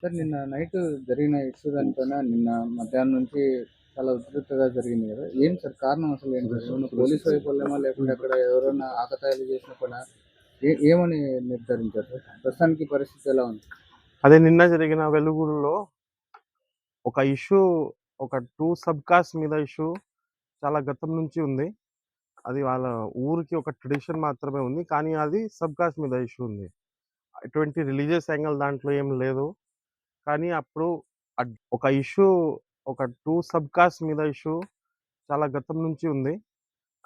Sir నిన్న night జరిగిన issue దానిపైన నిన్న మధ్యాహ్నం నుంచి చాలా ఉద్రిక్తతగా జరిగింది కదా! ఏం సార్ కారణం అసలు ఏంటి సార్? ఏమన్నా పోలీస్ వైఫల్యమా? లేకుంటే అక్కడ ఎవరైనా ఆకతాయిలు చేసిన పనా? ఏమని నిర్ధారించారు సార్? ప్రస్తుతానికి పరిస్థితి ఎలా ఉంది? అదే నిన్న జరిగిన వెలుగులో ఒక ఇష్యూ, ఒక 2 సబ్ కాస్ట్ మీద ఇష్యూ చాలా గతం నుంచి ఉంది. అది వాళ్ళ ఊరికి ఒక ట్రెడిషన్ మాత్రమే ఉంది. కానీ అది సబ్ కాస్ట్ మీద ఇష్యూ ఉంది. ఎటువంటి రిలీజియస్ యాంగిల్ దాంట్లో ఏం లేదు. కానీ అప్పుడు ఒక ఇష్యూ, ఒక 2 సబ్ కాస్ట్ మీద ఇష్యూ చాలా గతం నుంచి ఉంది.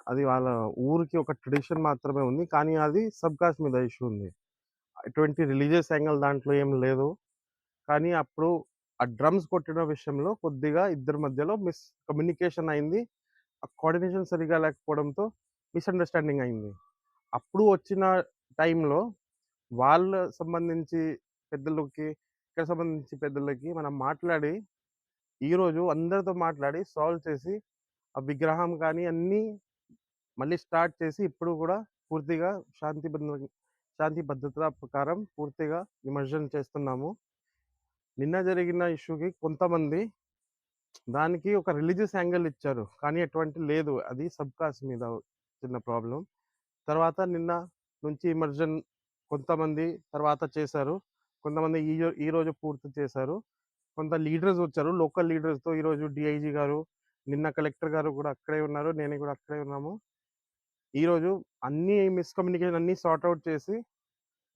అది వాళ్ళ ఊరికి ఒక ట్రెడిషన్ మాత్రమే ఉంది. కానీ అది సబ్ కాస్ట్ మీద ఇష్యూ ఉంది. ఎటువంటి రిలీజియస్ యాంగిల్ దాంట్లో ఏం లేదు. కానీ అప్పుడు ఆ డ్రమ్స్ కొట్టిన విషయంలో కొద్దిగా ఇద్దరి మధ్యలో కమ్యూనికేషన్ అయింది. ఆ కోఆర్డినేషన్ సరిగ్గా లేకపోవడంతో మిస్‌అండర్‌స్టాండింగ్ అయింది. అప్పుడు వచ్చిన టైంలో వాళ్ళ సంబంధించి పెద్దలకి, ఇక్కడ సంబంధించి పెద్దలకి మనం మాట్లాడి, ఈరోజు అందరితో మాట్లాడి సాల్వ్ చేసి, ఆ విగ్రహం కానీ అన్నీ మళ్ళీ స్టార్ట్ చేసి ఇప్పుడు కూడా పూర్తిగా శాంతి భద్రతల ప్రకారం పూర్తిగా నిమజ్జనం చేస్తున్నాము. నిన్న జరిగిన ఇష్యూకి కొంతమంది దానికి ఒక రిలీజియస్ యాంగిల్ ఇచ్చారు. కానీ అటువంటి లేదు. అది సబ్ కాస్ట్ మీద చిన్న ప్రాబ్లమ్. తర్వాత నిన్న నుంచి ఇమర్జన్ కొంతమంది తర్వాత చేశారు. కొంతమంది ఈరోజు పూర్తి చేశారు. కొంత లీడర్స్ వచ్చారు. లోకల్ లీడర్స్‌తో ఈరోజు డీఐజీ గారు, నిన్న కలెక్టర్ గారు కూడా అక్కడే ఉన్నారు. నేను కూడా అక్కడే ఉన్నాము. ఈరోజు అన్ని మిస్‌కమ్యూనికేషన్ అన్నీ సార్ట్ ఔట్ చేసి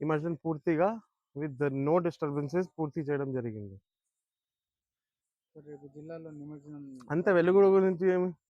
ఇమర్జన్ పూర్తిగా విత్ నో డిస్టర్బెన్సెస్ పూర్తి చేయడం జరిగింది. సార్ రేపు జిల్లాలో నిమజ్జనం అంతే వెలుగుడు గురించి ఏమి